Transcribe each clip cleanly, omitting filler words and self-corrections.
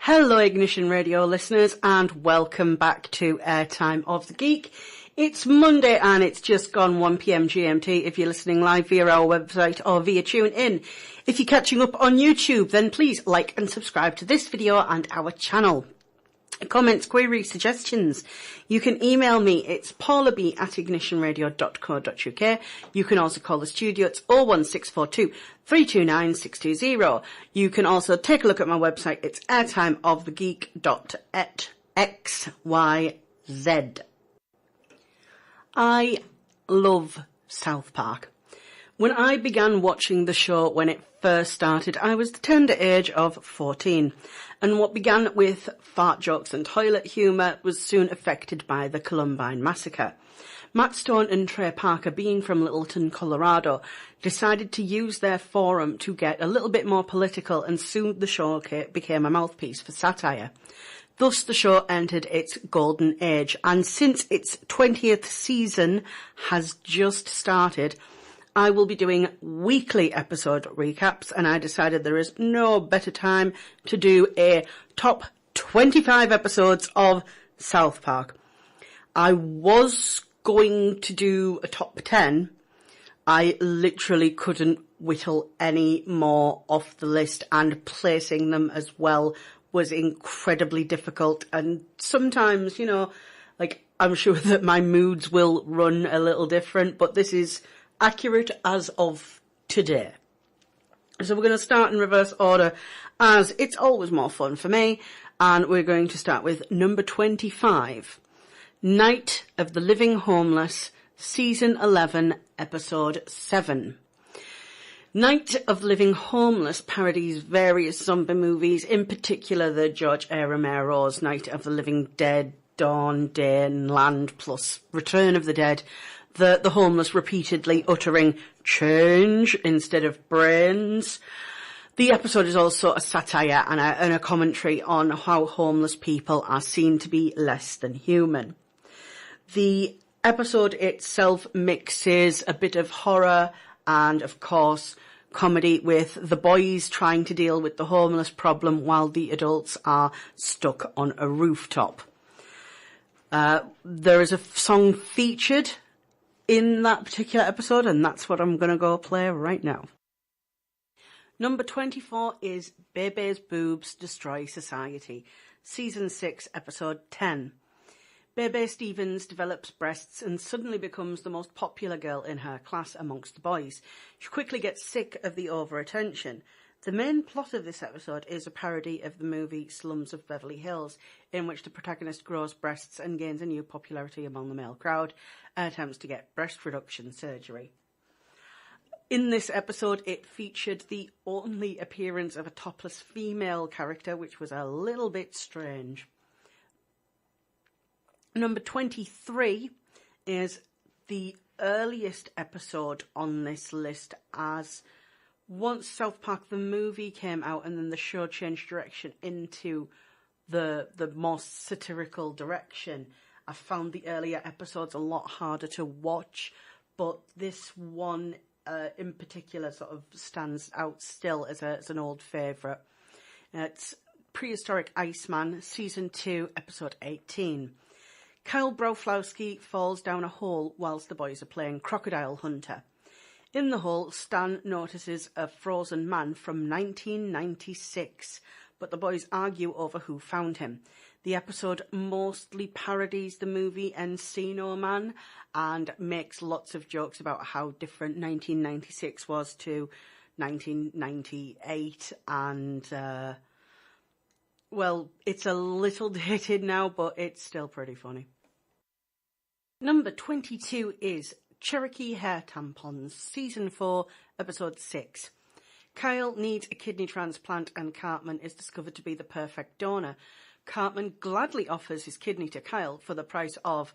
Hello Ignition Radio listeners and welcome back to Airtime of the Geek. It's Monday and it's just gone 1pm GMT if you're listening live via our website or via TuneIn. If you're catching up on YouTube, then please like and subscribe to this video and our channel. Comments, queries, suggestions, you can email me. It's paulab@ignitionradio.co.uk. You can also call the studio. It's 01642 329 620. You can also take a look at my website. It's airtimeofthegeek.xyz. I love South Park. When I began watching the show when it first started, I was the tender age of 14. And what began with fart jokes and toilet humour was soon affected by the Columbine massacre. Matt Stone and Trey Parker, being from Littleton, Colorado, decided to use their forum to get a little bit more political, and soon the show became a mouthpiece for satire. Thus the show entered its golden age, and since its 20th season has just started, I will be doing weekly episode recaps, and I decided there is no better time to do a top 25 episodes of South Park. I was going to do a top 10. I literally couldn't whittle any more off the list, and placing them as well was incredibly difficult. And sometimes, I'm sure that my moods will run a little different, but this is accurate as of today. So we're going to start in reverse order, as it's always more fun for me, and we're going to start with number 25, Night of the Living Homeless, Season 11, Episode 7. Night of the Living Homeless parodies various zombie movies, in particular the George A. Romero's Night of the Living Dead, Dawn, Day and Land, plus Return of the Dead, the homeless repeatedly uttering change instead of brains. The episode is also a satire and a commentary on how homeless people are seen to be less than human. The episode itself mixes a bit of horror and, of course, comedy, with the boys trying to deal with the homeless problem while the adults are stuck on a rooftop. There is a song featured in that particular episode, and that's what I'm going to go play right now. Number 24 is Bebe's Boobs Destroy Society, Season 6, Episode 10. Bebe Stevens develops breasts and suddenly becomes the most popular girl in her class amongst the boys. She quickly gets sick of the over-attention. The main plot of this episode is a parody of the movie Slums of Beverly Hills, in which the protagonist grows breasts and gains a new popularity among the male crowd, and attempts to get breast reduction surgery. In this episode, it featured the only appearance of a topless female character, which was a little bit strange. Number 23 is the earliest episode on this list, as once South Park the movie came out and then the show changed direction into the more satirical direction, I found the earlier episodes a lot harder to watch, but this one in particular sort of stands out still as an old favourite. It's Prehistoric Iceman, Season 2, Episode 18. Kyle Broflowski falls down a hole whilst the boys are playing Crocodile Hunter. In the hole, Stan notices a frozen man from 1996, but the boys argue over who found him. The episode mostly parodies the movie Encino Man and makes lots of jokes about how different 1996 was to 1998, and it's a little dated now, but it's still pretty funny. Number 22 is Cherokee Hair Tampons, Season 4, Episode 6. Kyle needs a kidney transplant and Cartman is discovered to be the perfect donor. Cartman gladly offers his kidney to Kyle for the price of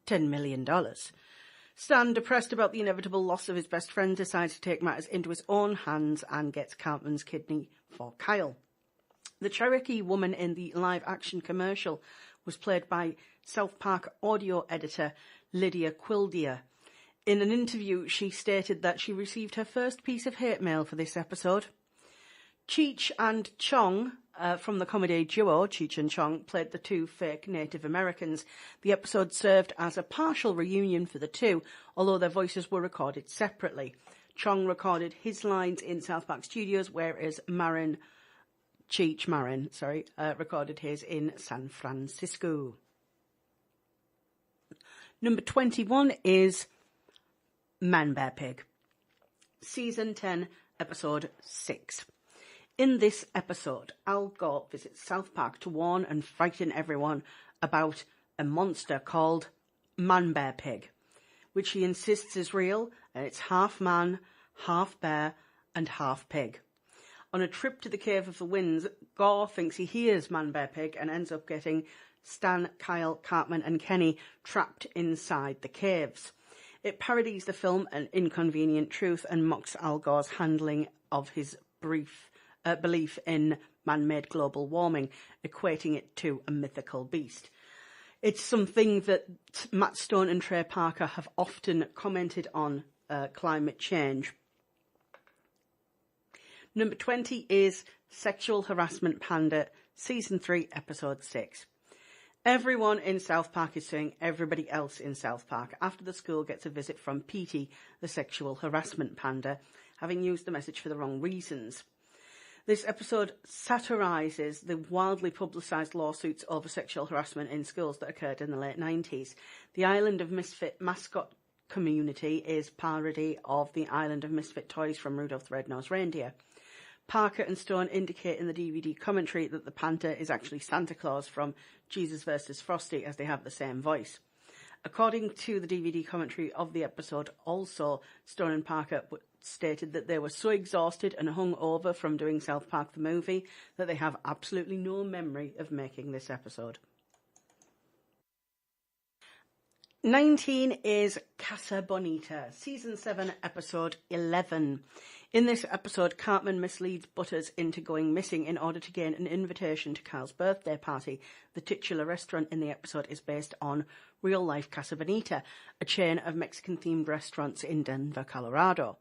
$10 million. Stan, depressed about the inevitable loss of his best friend, decides to take matters into his own hands and gets Cartman's kidney for Kyle. The Cherokee woman in the live-action commercial was played by South Park audio editor Lydia Quildier. In an interview, she stated that she received her first piece of hate mail for this episode. Cheech and Chong, from the comedy duo, Cheech and Chong, played the two fake Native Americans. The episode served as a partial reunion for the two, although their voices were recorded separately. Chong recorded his lines in South Park Studios, whereas Cheech Marin, recorded his in San Francisco. Number 21 is Manbearpig, Season 10, Episode 6. In this episode, Al Gore visits South Park to warn and frighten everyone about a monster called Manbearpig, which he insists is real, and it's half man, half bear, and half pig. On a trip to the Cave of the Winds, Gore thinks he hears Manbearpig and ends up getting Stan, Kyle, Cartman, and Kenny trapped inside the caves. It parodies the film An Inconvenient Truth and mocks Al Gore's handling of his belief in man-made global warming, equating it to a mythical beast. It's something that Matt Stone and Trey Parker have often commented on, climate change. Number 20 is Sexual Harassment Panda, Season 3, Episode 6. Everyone in South Park is suing everybody else in South Park after the school gets a visit from Petey, the sexual harassment panda, having used the message for the wrong reasons. This episode satirises the wildly publicised lawsuits over sexual harassment in schools that occurred in the late 90s. The Island of Misfit mascot community is parody of the Island of Misfit toys from Rudolph the Red-Nosed Reindeer. Parker and Stone indicate in the DVD commentary that the panda is actually Santa Claus from Jesus vs. Frosty, as they have the same voice. According to the DVD commentary of the episode, also, Stone and Parker stated that they were so exhausted and hung over from doing South Park the movie that they have absolutely no memory of making this episode. 19 is Casa Bonita, Season 7, Episode 11. In this episode, Cartman misleads Butters into going missing in order to gain an invitation to Carl's birthday party. The titular restaurant in the episode is based on real-life Casa Bonita, a chain of Mexican-themed restaurants in Denver, Colorado.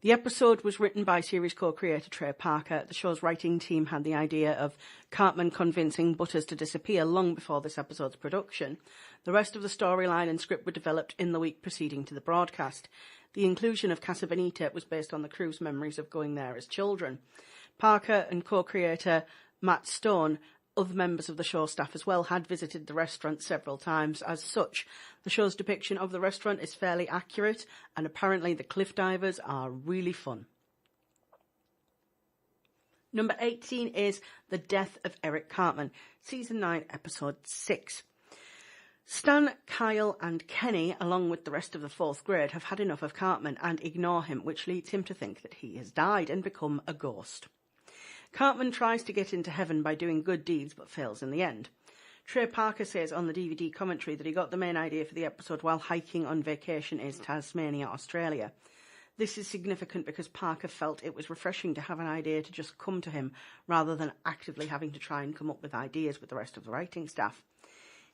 The episode was written by series co-creator Trey Parker. The show's writing team had the idea of Cartman convincing Butters to disappear long before this episode's production. The rest of the storyline and script were developed in the week preceding to the broadcast. The inclusion of Casa Bonita was based on the crew's memories of going there as children. Parker and co-creator Matt Stone, other members of the show staff as well, had visited the restaurant several times. As such, the show's depiction of the restaurant is fairly accurate, and apparently the cliff divers are really fun. Number 18 is The Death of Eric Cartman, Season 9, Episode 6. Stan, Kyle and Kenny, along with the rest of the 4th grade, have had enough of Cartman and ignore him, which leads him to think that he has died and become a ghost. Cartman tries to get into heaven by doing good deeds, but fails in the end. Trey Parker says on the DVD commentary that he got the main idea for the episode while hiking on vacation in Tasmania, Australia. This is significant because Parker felt it was refreshing to have an idea to just come to him, rather than actively having to try and come up with ideas with the rest of the writing staff.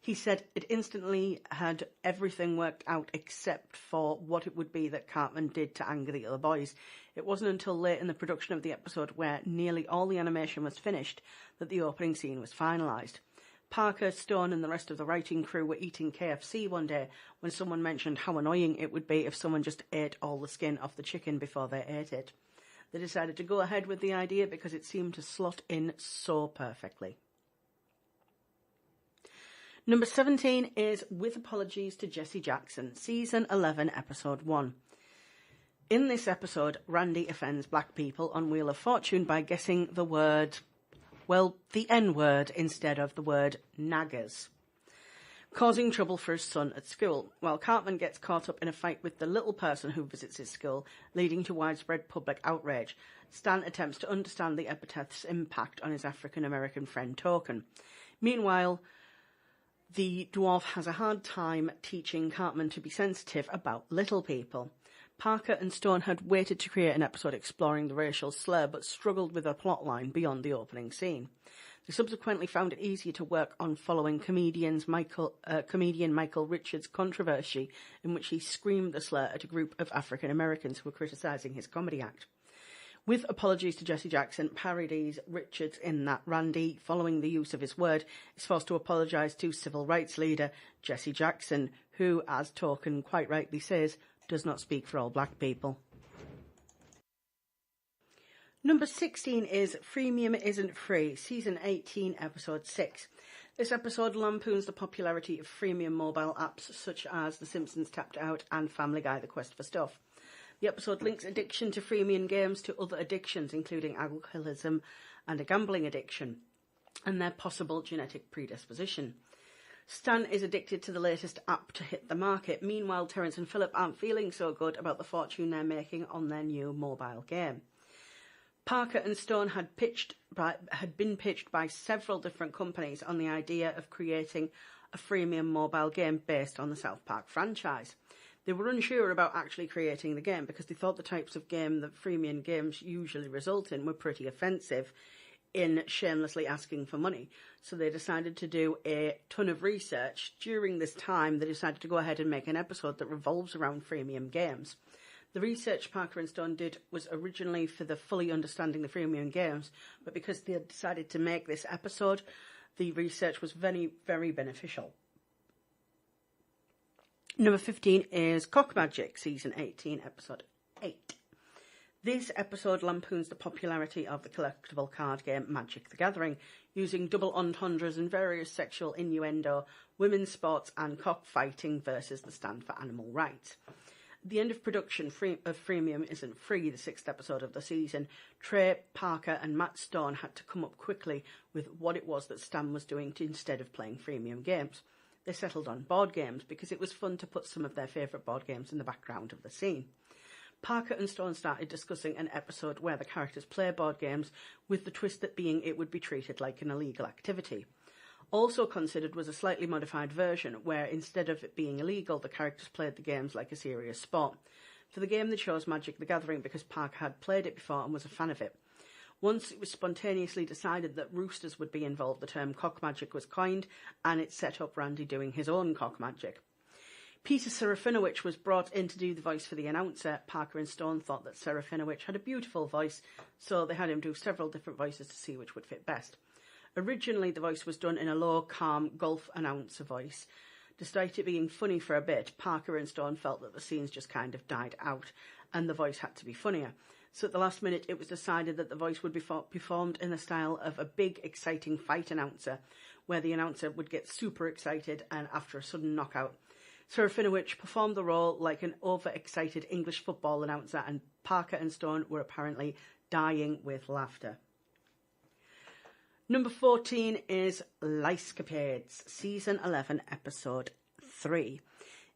He said it instantly had everything worked out except for what it would be that Cartman did to anger the other boys. It wasn't until late in the production of the episode, where nearly all the animation was finished, that the opening scene was finalised. Parker, Stone and the rest of the writing crew were eating KFC one day when someone mentioned how annoying it would be if someone just ate all the skin off the chicken before they ate it. They decided to go ahead with the idea because it seemed to slot in so perfectly. Number 17 is With Apologies to Jesse Jackson, Season 11, Episode 1. In this episode, Randy offends black people on Wheel of Fortune by guessing the N-word instead of the word naggers, causing trouble for his son at school, while Cartman gets caught up in a fight with the little person who visits his school, leading to widespread public outrage. Stan attempts to understand the epithet's impact on his African-American friend Token. Meanwhile, the dwarf has a hard time teaching Cartman to be sensitive about little people. Parker and Stone had waited to create an episode exploring the racial slur, but struggled with a plotline beyond the opening scene. They subsequently found it easier to work on following comedian Michael Richards' controversy, in which he screamed the slur at a group of African Americans who were criticising his comedy act. With apologies to Jesse Jackson, parodies Richards in that Randy, following the use of his word, is forced to apologise to civil rights leader Jesse Jackson, who, as Token quite rightly says, does not speak for all black people. Number 16 is Freemium Isn't Free, Season 18, Episode 6. This episode lampoons the popularity of freemium mobile apps such as The Simpsons Tapped Out and Family Guy The Quest for Stuff. The episode links addiction to freemium games to other addictions, including alcoholism and a gambling addiction, and their possible genetic predisposition. Stan is addicted to the latest app to hit the market. Meanwhile, Terence and Philip aren't feeling so good about the fortune they're making on their new mobile game. Parker and Stone had been pitched by several different companies on the idea of creating a freemium mobile game based on the South Park franchise. They were unsure about actually creating the game because they thought the types of game that freemium games usually result in were pretty offensive in shamelessly asking for money. So they decided to do a ton of research. During this time, they decided to go ahead and make an episode that revolves around freemium games. The research Parker and Stone did was originally for the fully understanding the freemium games, but because they had decided to make this episode, the research was very, very beneficial. Number 15 is Cock Magic, Season 18, Episode 8. This episode lampoons the popularity of the collectible card game Magic the Gathering, using double entendres and various sexual innuendo, women's sports and cockfighting versus the stand for animal rights. At the end of production of Freemium Isn't Free, the 6th episode of the season, Trey, Parker and Matt Stone had to come up quickly with what it was that Stan was doing instead of playing freemium games. They settled on board games because it was fun to put some of their favourite board games in the background of the scene. Parker and Stone started discussing an episode where the characters play board games, with the twist that being it would be treated like an illegal activity. Also considered was a slightly modified version where instead of it being illegal, the characters played the games like a serious sport. For the game they chose Magic the Gathering because Parker had played it before and was a fan of it. Once it was spontaneously decided that roosters would be involved, the term cock magic was coined, and it set up Randy doing his own cock magic. Peter Serafinowicz was brought in to do the voice for the announcer. Parker and Stone thought that Serafinowicz had a beautiful voice, so they had him do several different voices to see which would fit best. Originally, the voice was done in a low, calm golf announcer voice. Despite it being funny for a bit, Parker and Stone felt that the scenes just kind of died out, and the voice had to be funnier. So at the last minute, it was decided that the voice would be performed in the style of a big, exciting fight announcer, where the announcer would get super excited and after a sudden knockout. Serafinowicz performed the role like an overexcited English football announcer, and Parker and Stone were apparently dying with laughter. Number 14 is Licecapades, Season 11, Episode 3.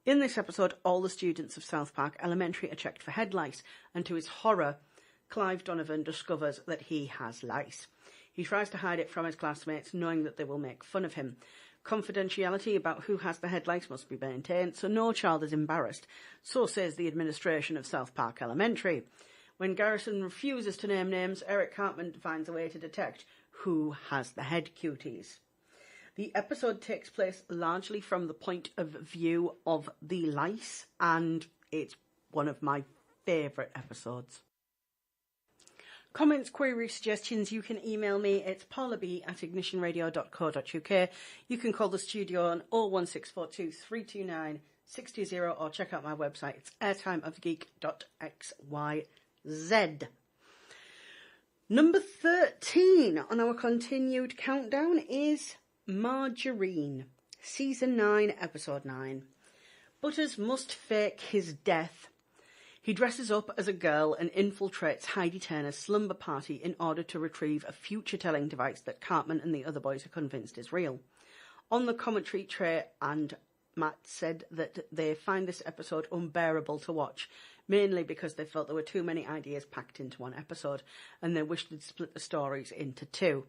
In this episode, all the students of South Park Elementary are checked for head lice, and to his horror, Clive Donovan discovers that he has lice. He tries to hide it from his classmates, knowing that they will make fun of him. Confidentiality about who has the head lice must be maintained, so no child is embarrassed. So says the administration of South Park Elementary. When Garrison refuses to name names, Eric Cartman finds a way to detect who has the head cuties. The episode takes place largely from the point of view of the lice, and it's one of my favourite episodes. Comments, queries, suggestions, you can email me. It's paulab@ignitionradio.co.uk. You can call the studio on 01642 329 620 or check out my website. It's airtimeofgeek.xyz. Number 13 on our continued countdown is Margarine, Season 9, Episode 9. Butters must fake his death. He dresses up as a girl and infiltrates Heidi Turner's slumber party in order to retrieve a future-telling device that Cartman and the other boys are convinced is real. On the commentary, Trey and Matt said that they find this episode unbearable to watch, mainly because they felt there were too many ideas packed into one episode, and they wished they'd split the stories into two,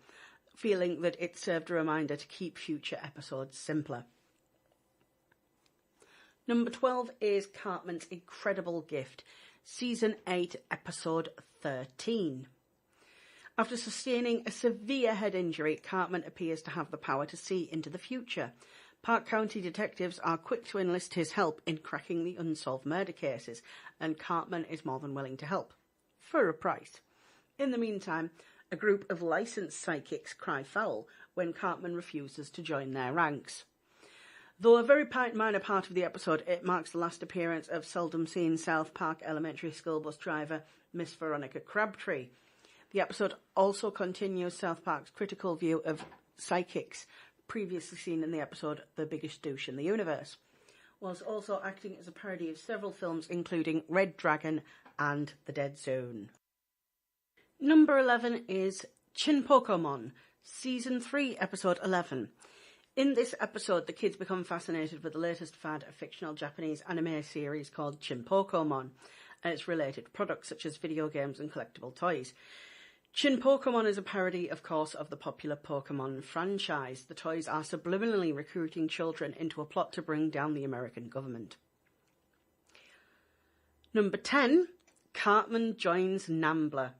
feeling that it served a reminder to keep future episodes simpler. Number 12 is Cartman's Incredible Gift, Season 8, Episode 13. After sustaining a severe head injury, Cartman appears to have the power to see into the future. Park County detectives are quick to enlist his help in cracking the unsolved murder cases, and Cartman is more than willing to help. For a price. In the meantime, a group of licensed psychics cry foul when Cartman refuses to join their ranks. Though a very minor part of the episode, it marks the last appearance of seldom-seen South Park Elementary School bus driver Miss Veronica Crabtree. The episode also continues South Park's critical view of psychics, previously seen in the episode The Biggest Douche in the Universe, whilst also acting as a parody of several films including Red Dragon and The Dead Zone. Number 11 is Chinpokomon, Season 3, Episode 11. In this episode, the kids become fascinated with the latest fad of fictional Japanese anime series called Chinpokomon and its related products such as video games and collectible toys. Chinpokomon is a parody, of course, of the popular Pokemon franchise. The toys are subliminally recruiting children into a plot to bring down the American government. Number 10, Cartman joins Nambla,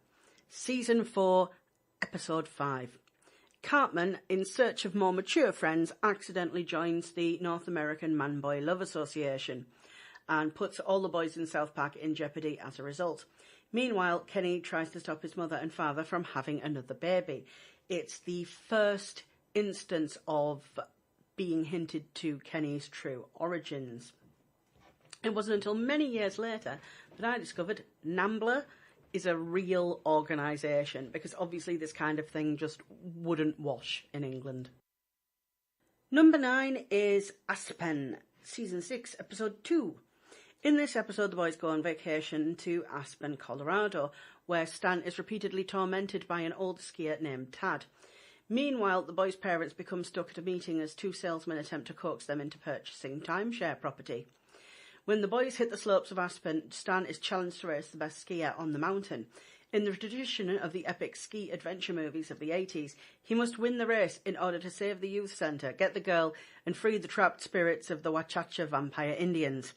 Season 4, Episode 5. Cartman, in search of more mature friends, accidentally joins the North American Man-Boy Love Association and puts all the boys in South Park in jeopardy as a result. Meanwhile, Kenny tries to stop his mother and father from having another baby. It's the first instance of being hinted to Kenny's true origins. It wasn't until many years later that I discovered Nambla is a real organisation, because obviously this kind of thing just wouldn't wash in England. Number 9 is Aspen, Season 6, Episode 2. In this episode, the boys go on vacation to Aspen, Colorado, where Stan is repeatedly tormented by an old skier named Tad. Meanwhile, the boys' parents become stuck at a meeting as two salesmen attempt to coax them into purchasing timeshare property. When the boys hit the slopes of Aspen, Stan is challenged to race the best skier on the mountain. In the tradition of the epic ski adventure movies of the 80s, he must win the race in order to save the youth centre, get the girl, and free the trapped spirits of the Wachacha vampire Indians.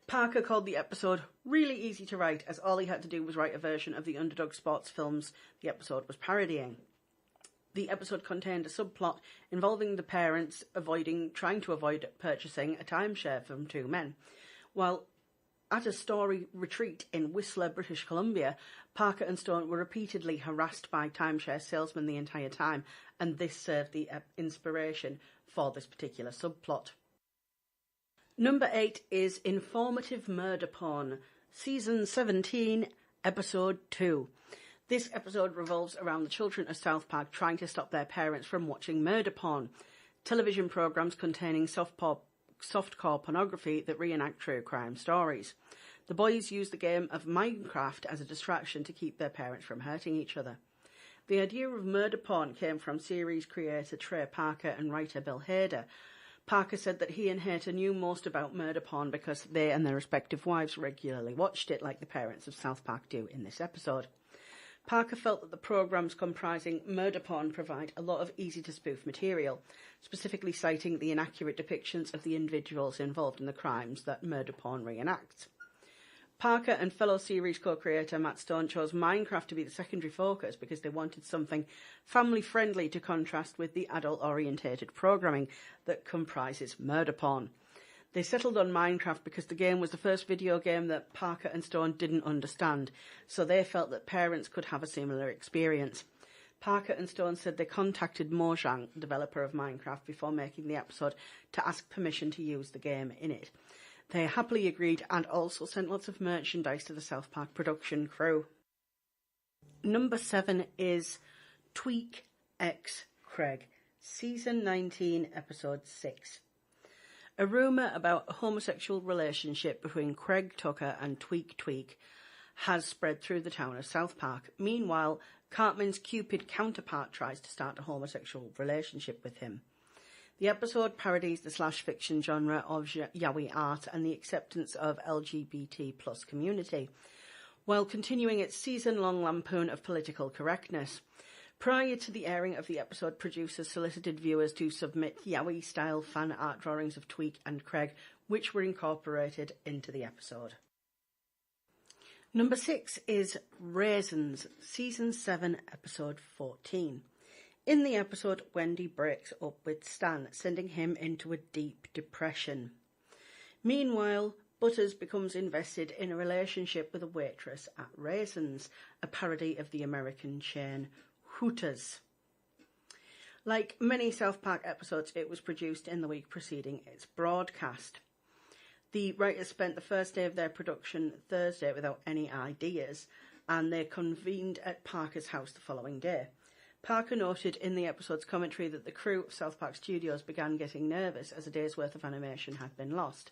Parker called the episode really easy to write, as all he had to do was write a version of the Underdog sports films the episode was parodying. The episode contained a subplot involving the parents trying to avoid purchasing a timeshare from two men. While at a story retreat in Whistler, British Columbia, Parker and Stone were repeatedly harassed by timeshare salesmen the entire time, and this served the inspiration for this particular subplot. Number 8 is Informative Murder Porn, Season 17, Episode 2. This episode revolves around the children of South Park trying to stop their parents from watching murder porn, television programmes containing softcore pornography that reenact true crime stories. The boys use the game of Minecraft as a distraction to keep their parents from hurting each other. The idea of murder porn came from series creator Trey Parker and writer Bill Hader. Parker said that he and Hader knew most about murder porn because they and their respective wives regularly watched it, like the parents of South Park do in this episode. Parker felt that the programmes comprising murder porn provide a lot of easy-to-spoof material, specifically citing the inaccurate depictions of the individuals involved in the crimes that murder porn reenacts. Parker and fellow series co-creator Matt Stone chose Minecraft to be the secondary focus because they wanted something family-friendly to contrast with the adult-orientated programming that comprises murder porn. They settled on Minecraft because the game was the first video game that Parker and Stone didn't understand, so they felt that parents could have a similar experience. Parker and Stone said they contacted Mojang, developer of Minecraft, before making the episode to ask permission to use the game in it. They happily agreed and also sent lots of merchandise to the South Park production crew. Number 7 is Tweak X Craig, Season 19, Episode 6. A rumour about a homosexual relationship between Craig Tucker and Tweak has spread through the town of South Park. Meanwhile, Cartman's Cupid counterpart tries to start a homosexual relationship with him. The episode parodies the slash-fiction genre of yaoi art and the acceptance of LGBT plus community, while continuing its season-long lampoon of political correctness. Prior to the airing of the episode, producers solicited viewers to submit yaoi-style fan art drawings of Tweak and Craig, which were incorporated into the episode. Number 6 is Raisins, Season 7, Episode 14. In the episode, Wendy breaks up with Stan, sending him into a deep depression. Meanwhile, Butters becomes invested in a relationship with a waitress at Raisins, a parody of the American chain Hooters. Like many South Park episodes, it was produced in the week preceding its broadcast. The writers spent the first day of their production Thursday without any ideas, and they convened at Parker's house the following day. Parker noted in the episode's commentary that the crew of South Park Studios began getting nervous as a day's worth of animation had been lost.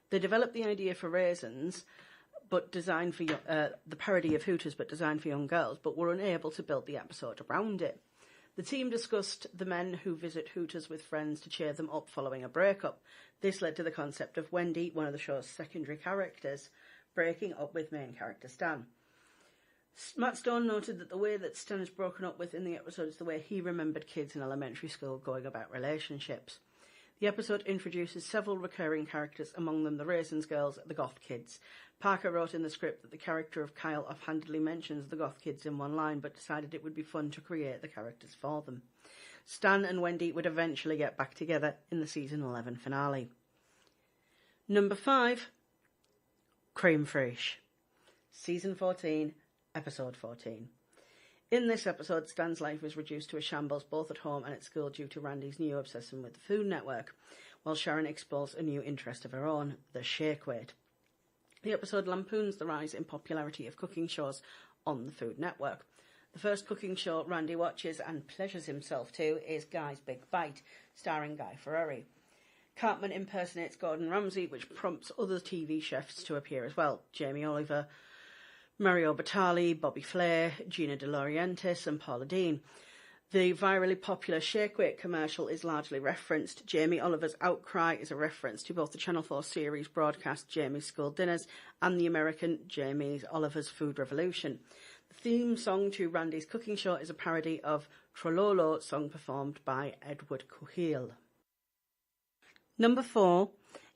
They developed the idea for Raisins, but designed for the parody of Hooters, but designed for young girls, but were unable to build the episode around it. The team discussed the men who visit Hooters with friends to cheer them up following a breakup. This led to the concept of Wendy, one of the show's secondary characters, breaking up with main character Stan. Matt Stone noted that the way that Stan is broken up with in the episode is the way he remembered kids in elementary school going about relationships. The episode introduces several recurring characters, among them the Raisins girls, the Goth kids. Parker wrote in the script that the character of Kyle offhandedly mentions the Goth kids in one line, but decided it would be fun to create the characters for them. Stan and Wendy would eventually get back together in the season 11 finale. Number 5, Cream Fraiche. Season 14, Episode 14. In this episode, Stan's life is reduced to a shambles both at home and at school due to Randy's new obsession with the Food Network, while Sharon explores a new interest of her own, the shake weight. The episode lampoons the rise in popularity of cooking shows on the Food Network. The first cooking show Randy watches and pleasures himself to is Guy's Big Bite, starring Guy Fieri. Cartman impersonates Gordon Ramsay, which prompts other TV chefs to appear as well. Jamie Oliver, Mario Batali, Bobby Flay, Gina De Laurentiis and Paula Deen. The virally popular Shake Weight commercial is largely referenced. Jamie Oliver's outcry is a reference to both the Channel 4 series broadcast Jamie's School Dinners and the American Jamie Oliver's Food Revolution. The theme song to Randy's cooking show is a parody of Trololo, song performed by Edward Cahill. Number 4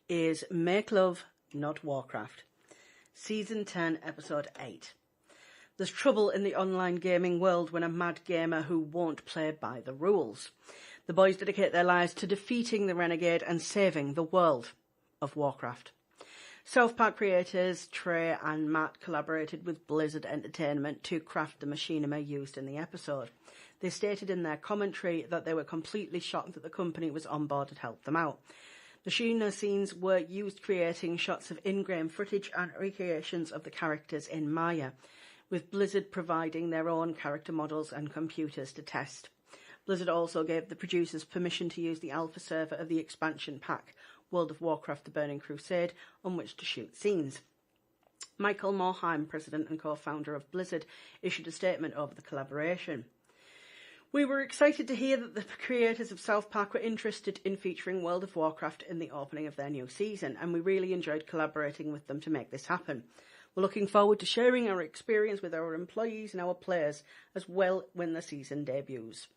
is Make Love, Not Warcraft. Season 10, Episode 8. There's trouble in the online gaming world when a mad gamer who won't play by the rules. The boys dedicate their lives to defeating the renegade and saving the world of Warcraft. South Park creators Trey and Matt collaborated with Blizzard Entertainment to craft the machinima used in the episode. They stated in their commentary that they were completely shocked that the company was on board to help them out. The machinima scenes were used creating shots of in-game footage and recreations of the characters in Maya, with Blizzard providing their own character models and computers to test. Blizzard also gave the producers permission to use the alpha server of the expansion pack, World of Warcraft: The Burning Crusade, on which to shoot scenes. Michael Morhaime, president and co-founder of Blizzard, issued a statement over the collaboration. We were excited to hear that the creators of South Park were interested in featuring World of Warcraft in the opening of their new season, and we really enjoyed collaborating with them to make this happen. We're looking forward to sharing our experience with our employees and our players as well when the season debuts.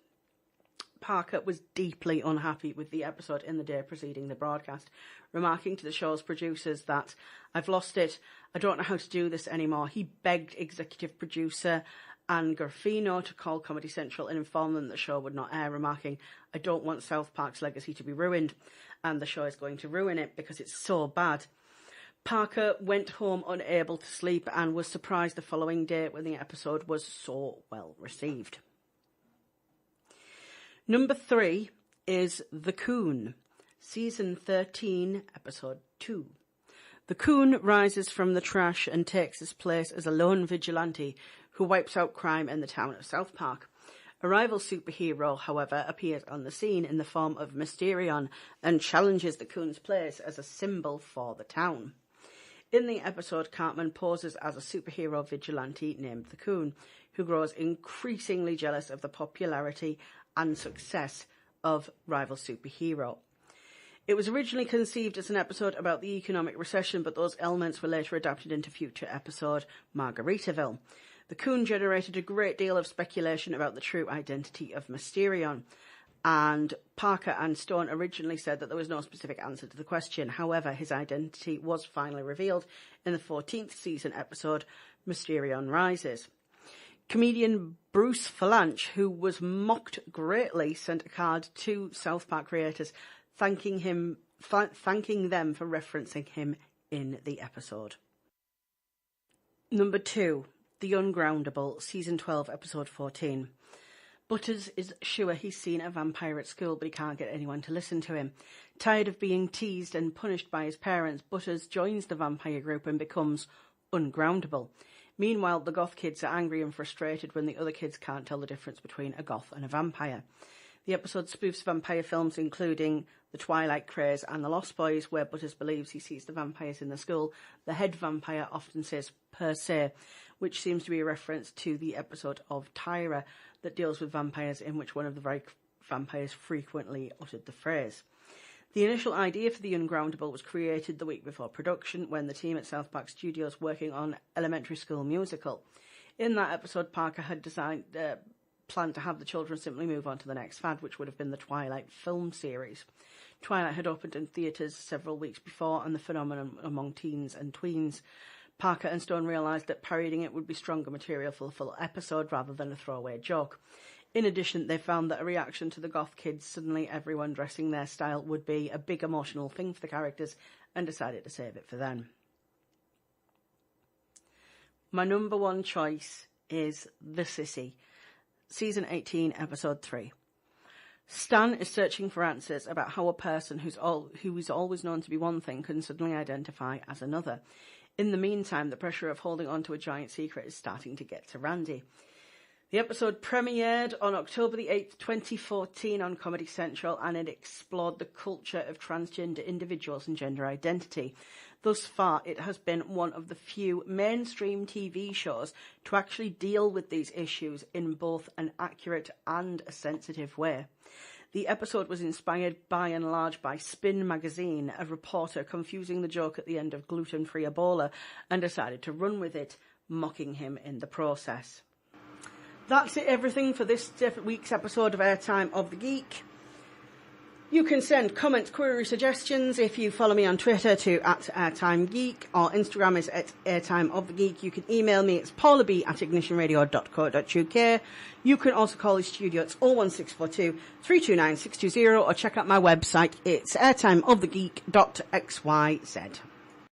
Parker was deeply unhappy with the episode in the day preceding the broadcast, remarking to the show's producers that, "I've lost it, I don't know how to do this anymore." He begged executive producer Anne Garfino to call Comedy Central and inform them the show would not air, remarking, "I don't want South Park's legacy to be ruined, and the show is going to ruin it because it's so bad." Parker went home unable to sleep and was surprised the following day when the episode was so well received. Number 3 is The Coon, Season 13, Episode 2. The Coon rises from the trash and takes his place as a lone vigilante who wipes out crime in the town of South Park. A rival superhero, however, appears on the scene in the form of Mysterion and challenges the Coon's place as a symbol for the town. In the episode, Cartman poses as a superhero vigilante named the Coon, who grows increasingly jealous of the popularity and success of rival superhero. It was originally conceived as an episode about the economic recession, but those elements were later adapted into future episode Margaritaville. The Coon generated a great deal of speculation about the true identity of Mysterion, and Parker and Stone originally said that there was no specific answer to the question. However, his identity was finally revealed in the 14th season episode, Mysterion Rises. Comedian Bruce Falange, who was mocked greatly, sent a card to South Park creators thanking them for referencing him in the episode. Number 2, The Uncrowned Herbal, Season 12, Episode 14. Butters is sure he's seen a vampire at school, but he can't get anyone to listen to him. Tired of being teased and punished by his parents, Butters joins the vampire group and becomes Uncrowned Herbal. Meanwhile, the goth kids are angry and frustrated when the other kids can't tell the difference between a goth and a vampire. The episode spoofs vampire films including The Twilight Craze and The Lost Boys, where Butters believes he sees the vampires in the school. The head vampire often says per se, which seems to be a reference to the episode of Tyra that deals with vampires, in which one of the vampires frequently uttered the phrase. The initial idea for The Uncrowned Herbal was created the week before production when the team at South Park Studios working on Elementary School Musical. In that episode, Parker had planned to have the children simply move on to the next fad, which would have been the Twilight film series. Twilight had opened in theatres several weeks before, and the phenomenon among teens and tweens. Parker and Stone realised that parodying it would be stronger material for the full episode rather than a throwaway joke. In addition, they found that a reaction to the goth kids, suddenly everyone dressing their style, would be a big emotional thing for the characters, and decided to save it for them. My number 1 choice is The Sissy, Season 18, Episode 3. Stan is searching for answers about how a person who is always known to be one thing can suddenly identify as another. In the meantime, the pressure of holding on to a giant secret is starting to get to Randy. The episode premiered on October the 8th, 2014 on Comedy Central, and it explored the culture of transgender individuals and gender identity. Thus far, it has been one of the few mainstream TV shows to actually deal with these issues in both an accurate and a sensitive way. The episode was inspired by and large by Spin magazine, a reporter confusing the joke at the end of gluten-free Ebola, and decided to run with it, mocking him in the process. That's everything for this week's episode of Airtime of the Geek. You can send comments, query, suggestions if you follow me on Twitter to @AirtimeGeek, or Instagram is @AirtimeOfTheGeek. You can email me, it's paulab@ignitionradio.co.uk. You can also call the studio, it's 01642 329 620, or check out my website, it's airtimeofthegeek.xyz.